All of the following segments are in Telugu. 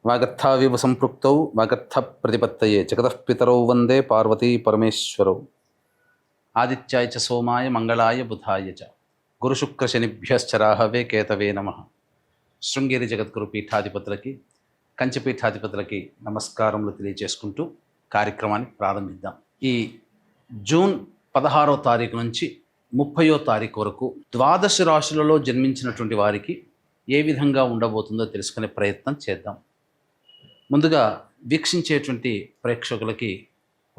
వాగర్థావివ సంపృక్తౌ వాగర్థ ప్రతిపత్తయే జగతః పితరౌ వందే పార్వతీ పరమేశ్వరౌ. ఆదిత్యాయ చ సోమాయ మంగళాయ బుధాయ చ గురుశుక్రశనిభ్యశ్చరాహవే కేతవే నమః. శృంగేరి జగద్గురు పీఠాధిపతులకి, కంచి పీఠాధిపతులకి నమస్కారములు తెలియజేసుకుంటూ కార్యక్రమాన్ని ప్రారంభిద్దాం. ఈ జూన్ 16వ తారీఖు నుంచి 30వ తారీఖు వరకు ద్వాదశ రాశులలో జన్మించినటువంటి వారికి ఏ విధంగా ఉండబోతుందో తెలుసుకునే ప్రయత్నం చేద్దాం. ముందుగా వీక్షించేటువంటి ప్రేక్షకులకి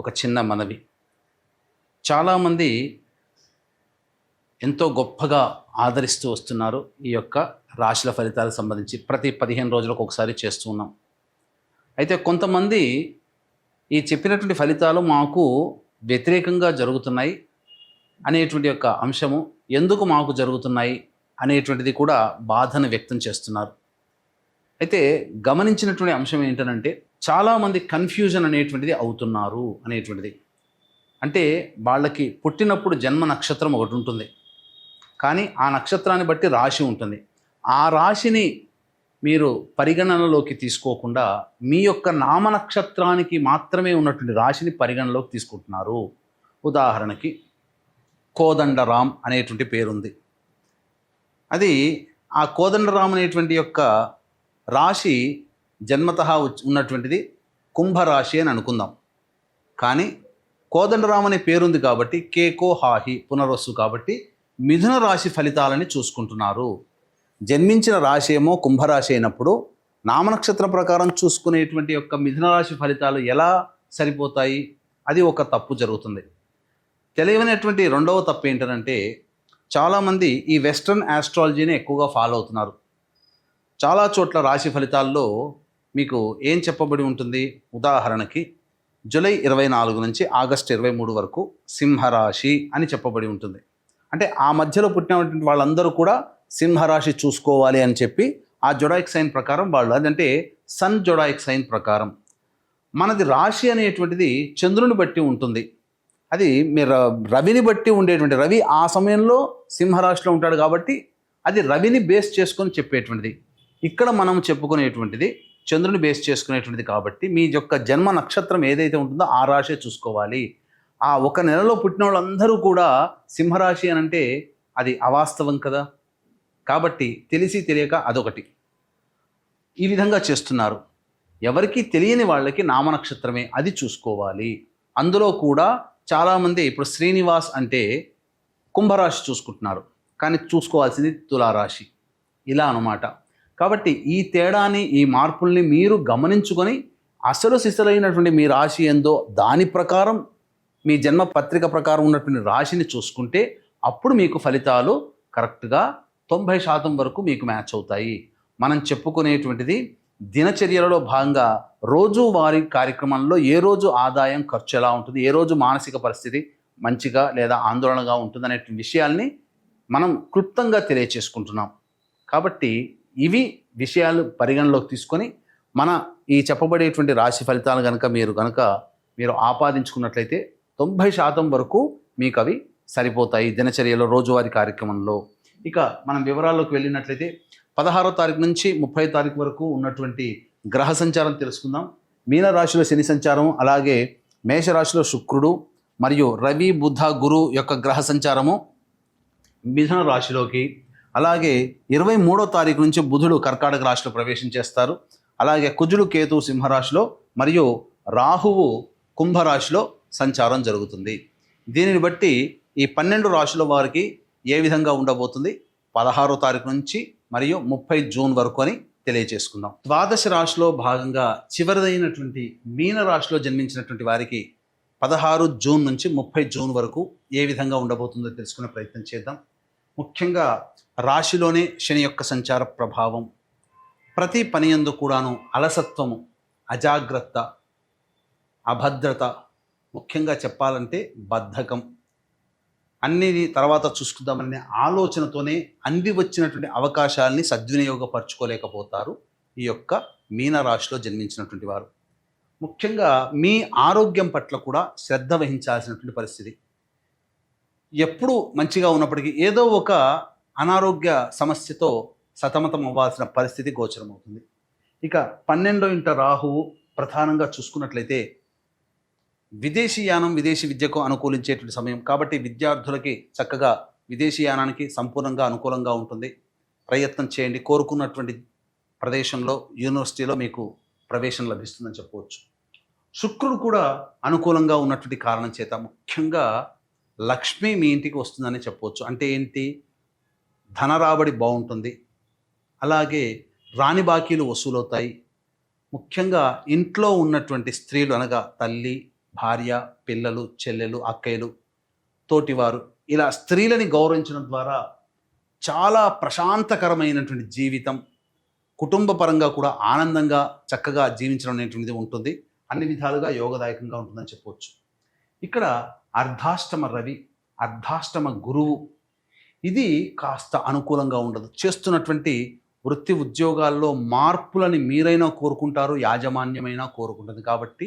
ఒక చిన్న మనవి. చాలామంది ఎంతో గొప్పగా ఆదరిస్తూ వస్తున్నారు ఈ యొక్క రాశుల ఫలితాలకు సంబంధించి. ప్రతి 15 రోజులకు ఒకసారి చేస్తూ ఉన్నాం. అయితే కొంతమంది ఈ చెప్పినటువంటి ఫలితాలు మాకు వ్యతిరేకంగా జరుగుతున్నాయి అనేటువంటి యొక్క అంశము, ఎందుకు మాకు జరుగుతున్నాయి అనేటువంటిది కూడా బాధను వ్యక్తం చేస్తున్నారు. అయితే గమనించినటువంటి అంశం ఏంటంటే, చాలామంది కన్ఫ్యూజన్ అనేటువంటిది అవుతున్నారు అనేటువంటిది. అంటే వాళ్ళకి పుట్టినప్పుడు జన్మ నక్షత్రం ఒకటి ఉంటుంది, కానీ ఆ నక్షత్రాన్ని బట్టి రాశి ఉంటుంది. ఆ రాశిని మీరు పరిగణనలోకి తీసుకోకుండా మీ యొక్క నామ నక్షత్రానికి మాత్రమే ఉన్నటువంటి రాశిని పరిగణనలోకి తీసుకుంటున్నారు. ఉదాహరణకి కోదండరాం అనేటువంటి పేరుంది. అది ఆ కోదండరాం అనేటువంటి యొక్క రాశి జన్మతః ఉన్నటువంటిది కుంభరాశి అని అనుకుందాం. కానీ కోదండరాం అనే పేరుంది కాబట్టి కేకో హాహి పునర్వసు కాబట్టి మిథున రాశి ఫలితాలని చూసుకుంటున్నారు. జన్మించిన రాశి ఏమో కుంభరాశి అయినప్పుడు నామనక్షత్రం ప్రకారం చూసుకునేటువంటి యొక్క మిథున రాశి ఫలితాలు ఎలా సరిపోతాయి? అది ఒక తప్పు జరుగుతుంది. తెలియనటువంటి రెండవ తప్పు ఏంటంటే, చాలామంది ఈ వెస్ట్రన్ ఆస్ట్రాలజీని ఎక్కువగా ఫాలో అవుతున్నారు. చాలా చోట్ల రాశి ఫలితాల్లో మీకు ఏం చెప్పబడి ఉంటుంది? ఉదాహరణకి జూలై 24 నుంచి ఆగస్టు 23 వరకు సింహరాశి అని చెప్పబడి ఉంటుంది. అంటే ఆ మధ్యలో పుట్టినటువంటి వాళ్ళందరూ కూడా సింహరాశి చూసుకోవాలి అని చెప్పి ఆ జొడాయిక్ సైన్ ప్రకారం వాళ్ళు, అదంటే సన్ జొడాయిక్ సైన్ ప్రకారం. మనది రాశి అనేటువంటిది చంద్రుని బట్టి ఉంటుంది. అది మీరు రవిని బట్టి ఉండేటువంటి, రవి ఆ సమయంలో సింహరాశిలో ఉంటాడు కాబట్టి అది రవిని బేస్ చేసుకొని చెప్పేటువంటిది. ఇక్కడ మనం చెప్పుకునేటువంటిది చంద్రుని బేస్ చేసుకునేటువంటిది కాబట్టి మీ యొక్క జన్మ నక్షత్రం ఏదైతే ఉంటుందో ఆ రాశి చూసుకోవాలి. ఆ ఒక నెలలో పుట్టిన వాళ్ళందరూ కూడా సింహరాశి అని అంటే అది అవాస్తవం కదా. కాబట్టి తెలిసి తెలియక అదొకటి ఈ విధంగా చేస్తున్నారు. ఎవరికి తెలియని వాళ్ళకి నామనక్షత్రమే అది చూసుకోవాలి. అందులో కూడా చాలామంది ఇప్పుడు శ్రీనివాస్ అంటే కుంభరాశి చూసుకుంటున్నారు, కానీ చూసుకోవాల్సింది తులారాశి. ఇలా అన్నమాట. కాబట్టి ఈ తేడాని, ఈ మార్పుల్ని మీరు గమనించుకొని అసలు సిసలైనటువంటి మీ రాశి ఏందో దాని ప్రకారం మీ జన్మ పత్రిక ప్రకారం ఉన్నటువంటి రాశిని చూసుకుంటే అప్పుడు మీకు ఫలితాలు కరెక్ట్గా 90% వరకు మీకు మ్యాచ్ అవుతాయి. మనం చెప్పుకునేటువంటిది దినచర్యలలో భాగంగా రోజువారీ కార్యక్రమంలో ఏ రోజు ఆదాయం ఖర్చు ఎలా ఉంటుంది, ఏ రోజు మానసిక పరిస్థితి మంచిగా లేదా ఆందోళనగా ఉంటుంది అనే విషయాల్ని మనం క్లుప్తంగా తెలియచేసుకుంటున్నాం. కాబట్టి ఇవి విషయాలు పరిగణలోకి తీసుకొని మన ఈ చెప్పబడేటువంటి రాశి ఫలితాలు మీరు ఆపాదించుకున్నట్లయితే 90% వరకు మీకు అవి సరిపోతాయి దినచర్యలో, రోజువారీ కార్యక్రమంలో. ఇక మనం వివరాల్లోకి వెళ్ళినట్లయితే 16వ తారీఖు నుంచి 30వ తారీఖు వరకు ఉన్నటువంటి గ్రహ సంచారం తెలుసుకుందాం. మీనరాశిలో శని సంచారం, అలాగే మేషరాశిలో శుక్రుడు మరియు రవి బుధ గురు యొక్క గ్రహ సంచారము మిథున రాశిలోకి, అలాగే 23వ తారీఖు నుంచి బుధుడు కర్కాటక రాశిలో ప్రవేశం చేస్తారు. అలాగే కుజుడు కేతు సింహరాశిలో మరియు రాహువు కుంభరాశిలో సంచారం జరుగుతుంది. దీనిని బట్టి ఈ 12 రాశుల వారికి ఏ విధంగా ఉండబోతుంది 16వ తారీఖు నుంచి మరియు 30 జూన్ వరకు అని తెలియజేసుకుందాం. ద్వాదశ రాశిలో భాగంగా చివరిదైనటువంటి మీన రాశిలో జన్మించినటువంటి వారికి 16 జూన్ నుంచి 30 జూన్ వరకు ఏ విధంగా ఉండబోతుందో తెలుసుకునే ప్రయత్నం చేద్దాం. ముఖ్యంగా రాశిలోనే శని యొక్క సంచార ప్రభావం, ప్రతి పని యందు కూడాను అలసత్వము, అజాగ్రత్త, అభద్రత, ముఖ్యంగా చెప్పాలంటే బద్ధకం, అన్ని తర్వాత చూసుకుందామనే ఆలోచనతోనే అంది వచ్చినటువంటి అవకాశాలని సద్వినియోగపరచుకోలేకపోతారు ఈ యొక్క మీనరాశిలో జన్మించినటువంటి వారు. ముఖ్యంగా మీ ఆరోగ్యం పట్ల కూడా శ్రద్ధ వహించాల్సినటువంటి పరిస్థితి. ఎప్పుడు మంచిగా ఉన్నప్పటికీ ఏదో ఒక అనారోగ్య సమస్యతో సతమతం అవ్వాల్సిన పరిస్థితి గోచరమవుతుంది. ఇక 12వ ఇంట రాహువు ప్రధానంగా చూసుకున్నట్లయితే విదేశీయానం విదేశీ విద్యకు అనుకూలించేటువంటి సమయం కాబట్టి విద్యార్థులకి చక్కగా విదేశీయానానికి సంపూర్ణంగా అనుకూలంగా ఉంటుంది. ప్రయత్నం చేయండి. కోరుకున్నటువంటి ప్రదేశంలో యూనివర్సిటీలో మీకు ప్రవేశం లభిస్తుందని చెప్పవచ్చు. శుక్రుడు కూడా అనుకూలంగా ఉన్నటువంటి కారణం చేత ముఖ్యంగా లక్ష్మి మీ ఇంటికి వస్తుందని చెప్పవచ్చు. అంటే ఏంటి? ధన రాబడి బాగుంటుంది, అలాగే రాని బాకీలు వసూలవుతాయి. ముఖ్యంగా ఇంట్లో ఉన్నటువంటి స్త్రీలు అనగా తల్లి, భార్య, పిల్లలు, చెల్లెలు, అక్కయ్యలు, తోటివారు ఇలా స్త్రీలని గౌరవించడం ద్వారా చాలా ప్రశాంతకరమైనటువంటి జీవితం, కుటుంబ పరంగా కూడా ఆనందంగా చక్కగా జీవించడం అనేటువంటిది ఉంటుంది. అన్ని విధాలుగా యోగదాయకంగా ఉంటుందని చెప్పవచ్చు. ఇక్కడ అర్ధాష్టమ రవి, అర్ధాష్టమ గురువు, ఇది కాస్త అనుకూలంగా ఉండదు. చేస్తున్నటువంటి వృత్తి ఉద్యోగాల్లో మార్పులని మీరైనా కోరుకుంటారు, యాజమాన్యమైనా కోరుకుంటుంది. కాబట్టి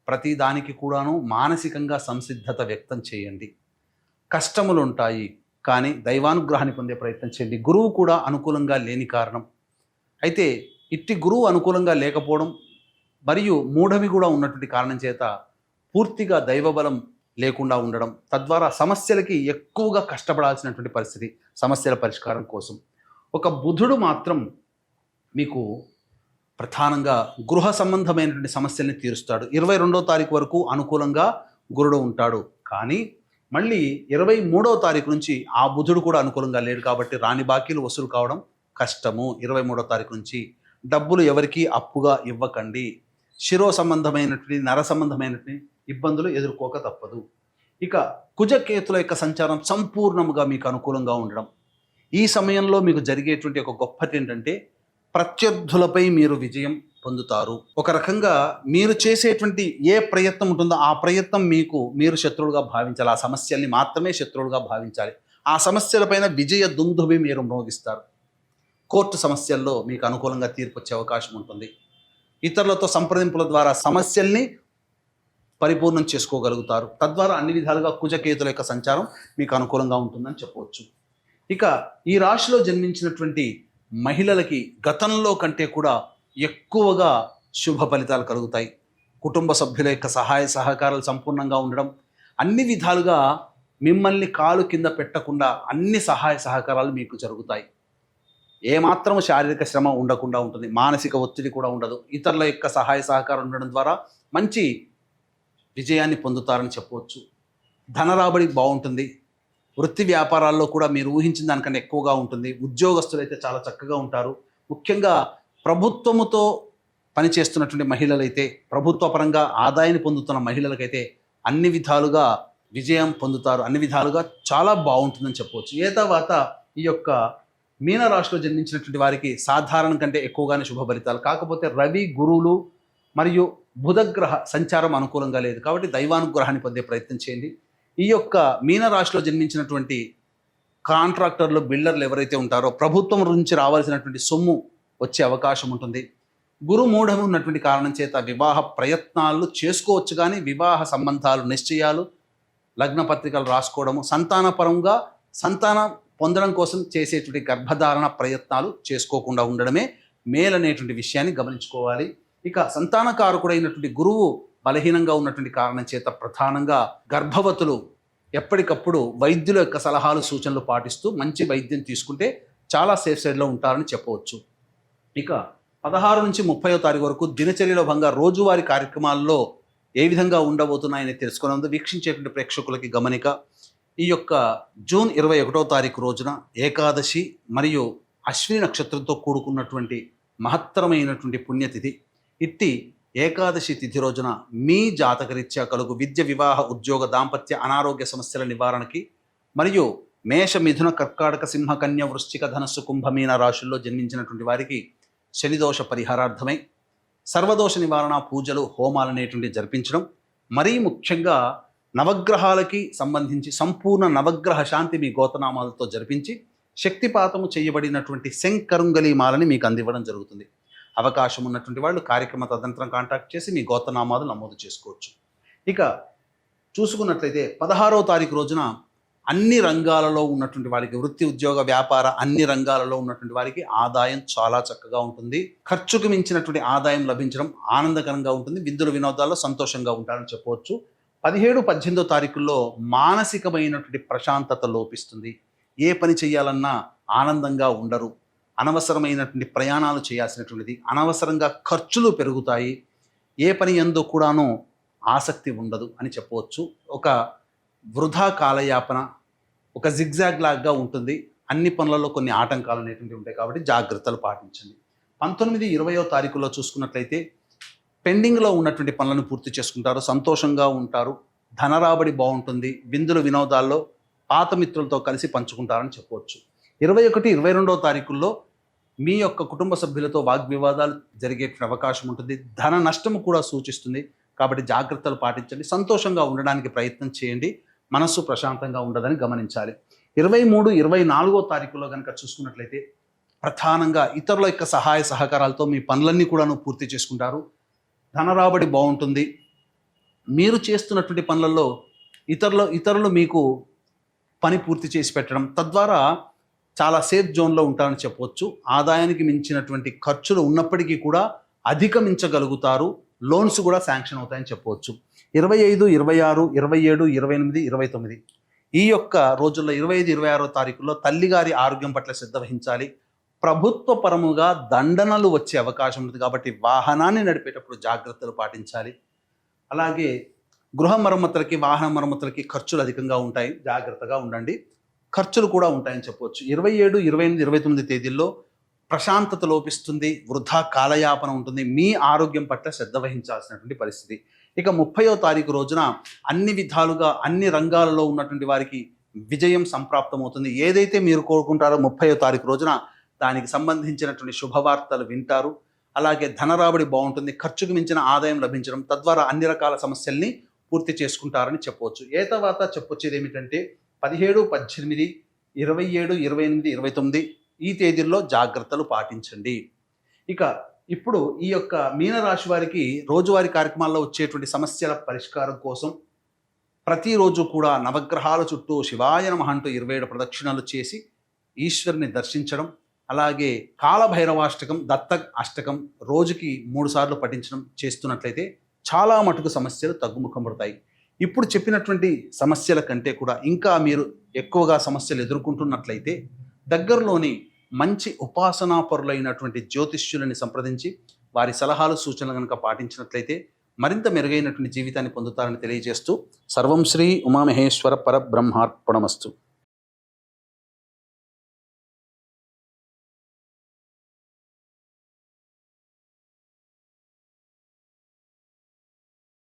ప్రతి దానికి కూడాను మానసికంగా సంసిద్ధత వ్యక్తం చేయండి. కష్టములు ఉంటాయి, కానీ దైవానుగ్రహాన్ని పొందే ప్రయత్నం చేయండి. గురువు కూడా అనుకూలంగా లేని కారణం అయితే ఇట్టి గురువు అనుకూలంగా లేకపోవడం మరియు మూఢవి కూడా ఉన్నటువంటి కారణం చేత పూర్తిగా దైవబలం లేకుండా ఉండడం, తద్వారా సమస్యలకి ఎక్కువగా కష్టపడాల్సినటువంటి పరిస్థితి సమస్యల పరిష్కారం కోసం. ఒక బుధుడు మాత్రం మీకు ప్రధానంగా గృహ సంబంధమైనటువంటి సమస్యల్ని తీరుస్తాడు. 22వ తారీఖు వరకు అనుకూలంగా గురుడు ఉంటాడు, కానీ మళ్ళీ 23వ తారీఖు నుంచి ఆ బుధుడు కూడా అనుకూలంగా లేడు. కాబట్టి రాని బాకీలు వసూలు కావడం కష్టము. 23వ తారీఖు నుంచి డబ్బులు ఎవరికీ అప్పుగా ఇవ్వకండి. శిరో సంబంధమైనటువంటి నర సంబంధమైనటువంటి ఇబ్బందులు ఎదుర్కోక తప్పదు. ఇక కుజకేతుల యొక్క సంచారం సంపూర్ణముగా మీకు అనుకూలంగా ఉండడం. ఈ సమయంలో మీకు జరిగేటువంటి ఒక గొప్పది ఏంటంటే ప్రత్యర్థులపై మీరు విజయం పొందుతారు. ఒక రకంగా మీరు చేసేటువంటి ఏ ప్రయత్నం ఉంటుందో ఆ ప్రయత్నం మీరు శత్రువులుగా భావించాలి. ఆ సమస్యల్ని మాత్రమే శత్రువులుగా భావించాలి. ఆ సమస్యలపైన విజయ దుందుభి మీరు మోగిస్తారు. కోర్టు సమస్యల్లో మీకు అనుకూలంగా తీర్పు వచ్చే అవకాశం ఉంటుంది. ఇతరులతో సంప్రదింపుల ద్వారా సమస్యల్ని పరిపూర్ణం చేసుకోగలుగుతారు. తద్వారా అన్ని విధాలుగా కుజకేతుల యొక్క సంచారం మీకు అనుకూలంగా ఉంటుందని చెప్పవచ్చు. ఇక ఈ రాశిలో జన్మించినటువంటి మహిళలకి గతంలో కంటే కూడా ఎక్కువగా శుభ ఫలితాలు కలుగుతాయి. కుటుంబ సభ్యుల యొక్క సహాయ సహకారాలు సంపూర్ణంగా ఉండడం, అన్ని విధాలుగా మిమ్మల్ని కాలు కింద పెట్టకుండా అన్ని సహాయ సహకారాలు మీకు జరుగుతాయి. ఏమాత్రం శారీరక శ్రమ ఉండకుండా ఉంటుంది. మానసిక ఒత్తిడి కూడా ఉండదు. ఇతరుల యొక్క సహాయ సహకారం ఉండడం ద్వారా మంచి విజయాన్ని పొందుతారని చెప్పవచ్చు. ధన రాబడి బాగుంటుంది. వృత్తి వ్యాపారాల్లో కూడా మీరు ఊహించిన దానికన్నా ఎక్కువగా ఉంటుంది. ఉద్యోగస్తులు అయితే చాలా చక్కగా ఉంటారు. ముఖ్యంగా ప్రభుత్వముతో పనిచేస్తున్నటువంటి మహిళలైతే, ప్రభుత్వ పరంగా ఆదాయాన్ని పొందుతున్న మహిళలకైతే అన్ని విధాలుగా విజయం పొందుతారు. అన్ని విధాలుగా చాలా బాగుంటుందని చెప్పవచ్చు. ఏ తర్వాత ఈ యొక్క మీనరాశిలో జన్మించినటువంటి వారికి సాధారణం కంటే ఎక్కువగానే శుభ ఫలితాలు. కాకపోతే రవి, గురువులు మరియు బుధగ్రహ సంచారం అనుకూలంగా లేదు. కాబట్టి దైవానుగ్రహాన్ని పొందే ప్రయత్నం చేయండి. ఈ యొక్క మీనరాశిలో జన్మించినటువంటి కాంట్రాక్టర్లు, బిల్డర్లు ఎవరైతే ఉంటారో ప్రభుత్వం నుంచి రావాల్సినటువంటి సొమ్ము వచ్చే అవకాశం ఉంటుంది. గురు మూఢము ఉన్నటువంటి కారణం చేత వివాహ ప్రయత్నాలు చేసుకోవచ్చు, కానీ వివాహ సంబంధాలు, నిశ్చయాలు, లగ్న పత్రికలు రాసుకోవడము, సంతానపరంగా సంతానం పొందడం కోసం చేసేటువంటి గర్భధారణ ప్రయత్నాలు చేసుకోకుండా ఉండడమే మేలనేటువంటి విషయాన్ని గమనించుకోవాలి. ఇక సంతానకారకుడైనటువంటి గురువు బలహీనంగా ఉన్నటువంటి కారణం చేత ప్రధానంగా గర్భవతులు ఎప్పటికప్పుడు వైద్యుల యొక్క సలహాలు, సూచనలు పాటిస్తూ మంచి వైద్యం తీసుకుంటే చాలా సేఫ్ సైడ్లో ఉంటారని చెప్పవచ్చు. ఇక 16 నుంచి 30వ తారీఖు వరకు దినచర్యలో భాగంగా రోజువారీ కార్యక్రమాల్లో ఏ విధంగా ఉండబోతున్నాయని తెలుసుకున్నందు వీక్షించేటువంటి ప్రేక్షకులకి గమనిక. ఈ యొక్క జూన్ 21వ తారీఖు రోజున ఏకాదశి మరియు అశ్విని నక్షత్రంతో కూడుకున్నటువంటి మహత్తరమైనటువంటి పుణ్యతిథి. ఇట్టి ఏకాదశి తిథి రోజున మీ జాతకరీత్యా కలుగు విద్య, వివాహ, ఉద్యోగ, దాంపత్య, అనారోగ్య సమస్యల నివారణకి మరియు మేష, మిథున, కర్కాటక, సింహ, కన్య, వృశ్చిక, ధనస్సు, కుంభమీన రాశుల్లో జన్మించినటువంటి వారికి శనిదోష పరిహారార్థమై సర్వదోష నివారణ పూజలు, హోమాలు అనేటువంటి జరిపించడం, మరీ ముఖ్యంగా నవగ్రహాలకి సంబంధించి సంపూర్ణ నవగ్రహ శాంతి మీ గోతనామాలతో జరిపించి శక్తిపాతము చేయబడినటువంటి శంకరుంగలి మాలని మీకు అందివ్వడం జరుగుతుంది. అవకాశం ఉన్నటువంటి వాళ్ళు కార్యక్రమ తదనంతరం కాంటాక్ట్ చేసి మీ గోత్రనామాలు నమోదు చేసుకోవచ్చు. ఇక చూసుకున్నట్లయితే 16వ తారీఖు రోజున అన్ని రంగాలలో ఉన్నటువంటి వారికి, వృత్తి ఉద్యోగ వ్యాపార అన్ని రంగాలలో ఉన్నటువంటి వారికి ఆదాయం చాలా చక్కగా ఉంటుంది. ఖర్చుకు మించినటువంటి ఆదాయం లభించడం ఆనందకరంగా ఉంటుంది. విందుల వినోదాల్లో సంతోషంగా ఉంటారని చెప్పవచ్చు. 17, 18 తారీఖుల్లో మానసికమైనటువంటి ప్రశాంతత లోపిస్తుంది. ఏ పని చేయాలన్నా ఆనందంగా ఉండరు. అనవసరమైనటువంటి ప్రయాణాలు చేయాల్సినటువంటిది, అనవసరంగా ఖర్చులు పెరుగుతాయి. ఏ పని యందు కూడాను ఆసక్తి ఉండదు అని చెప్పవచ్చు. ఒక వృధా కాలయాపన, ఒక జిగ్జాగ్ లాగా ఉంటుంది. అన్ని పనులలో కొన్ని ఆటంకాలు అనేటువంటివి ఉంటాయి కాబట్టి జాగ్రత్తలు పాటించండి. 19, 20వ తారీఖులో చూసుకున్నట్లయితే పెండింగ్లో ఉన్నటువంటి పనులను పూర్తి చేసుకుంటారు, సంతోషంగా ఉంటారు, ధనరాబడి బాగుంటుంది, విందుల వినోదాల్లో పాత మిత్రులతో కలిసి పంచుకుంటారని చెప్పవచ్చు. 21, 22వ తారీఖుల్లో మీ యొక్క కుటుంబ సభ్యులతో వాగ్వివాదాలు జరిగే అవకాశం ఉంటుంది. ధన నష్టము కూడా సూచిస్తుంది కాబట్టి జాగ్రత్తలు పాటించండి. సంతోషంగా ఉండడానికి ప్రయత్నం చేయండి. మనస్సు ప్రశాంతంగా ఉండదని గమనించాలి. 23, 24వ తారీఖులో కనుక చూసుకున్నట్లయితే ప్రధానంగా ఇతరుల యొక్క సహాయ సహకారాలతో మీ పనులన్నీ కూడాను పూర్తి చేసుకుంటారు. ధనరాబడి బాగుంటుంది. మీరు చేస్తున్నటువంటి పనులలో ఇతరులు మీకు పని పూర్తి చేసి పెట్టడం, తద్వారా చాలా సేఫ్ జోన్లో ఉంటారని చెప్పవచ్చు. ఆదాయానికి మించినటువంటి ఖర్చులు ఉన్నప్పటికీ కూడా అధిగమించగలుగుతారు. లోన్స్ కూడా శాంక్షన్ అవుతాయని చెప్పవచ్చు. 25, 26, 27, 28, 29 ఈ యొక్క రోజుల్లో 25, 26వ తారీఖుల్లో తల్లిగారి ఆరోగ్యం పట్ల శ్రద్ధ వహించాలి. ప్రభుత్వ పరముగా దండనలు వచ్చే అవకాశం ఉంది కాబట్టి వాహనాన్ని నడిపేటప్పుడు జాగ్రత్తలు పాటించాలి. అలాగే గృహ మరమ్మతులకి, వాహన మరమ్మతులకి ఖర్చులు అధికంగా ఉంటాయి, జాగ్రత్తగా ఉండండి. ఖర్చులు కూడా ఉంటాయని చెప్పవచ్చు. 27, 28, 29 తేదీల్లో ప్రశాంతత లోపిస్తుంది, వృధా కాలయాపన ఉంటుంది. మీ ఆరోగ్యం పట్ల శ్రద్ధ వహించాల్సినటువంటి పరిస్థితి. ఇక 30వ తారీఖు రోజున అన్ని విధాలుగా అన్ని రంగాలలో ఉన్నటువంటి వారికి విజయం సంప్రాప్తమవుతుంది. ఏదైతే మీరు కోరుకుంటారో 30వ తారీఖు రోజున దానికి సంబంధించినటువంటి శుభవార్తలు వింటారు. అలాగే ధనరాబడి బాగుంటుంది, ఖర్చుకు మించిన ఆదాయం లభించడం, తద్వారా అన్ని రకాల సమస్యల్ని పూర్తి చేసుకుంటారని చెప్పవచ్చు. తర్వాత చెప్పొచ్చేది ఏమిటంటే 17, 18, 27, 28, 29 ఈ తేదీల్లో జాగ్రత్తలు పాటించండి. ఇక ఇప్పుడు ఈ యొక్క మీనరాశి వారికి రోజువారీ కార్యక్రమాల్లో వచ్చేటువంటి సమస్యల పరిష్కారం కోసం ప్రతిరోజు కూడా నవగ్రహాల చుట్టూ శివాయ నమః అంటూ 27 ప్రదక్షిణలు చేసి ఈశ్వరుని దర్శించడం, అలాగే కాలభైరవాష్టకం, దత్త అష్టకం రోజుకి 3 సార్లు పఠించడం చేస్తున్నట్లయితే చాలా మటుకు సమస్యలు తగ్గుముఖం పడతాయి. ఇప్పుడు చెప్పినటువంటి సమస్యల కంటే కూడా ఇంకా మీరు ఎక్కువగా సమస్యలు ఎదుర్కొంటున్నట్లయితే దగ్గరలోని మంచి ఉపాసనాపరులైనటువంటి జ్యోతిష్యులని సంప్రదించి వారి సలహాలు సూచనలు కనుక పాటించినట్లయితే మరింత మెరుగైనటువంటి జీవితాన్ని పొందుతారని తెలియజేస్తూ సర్వం శ్రీ ఉమామహేశ్వర పరబ్రహ్మార్పణమస్తు.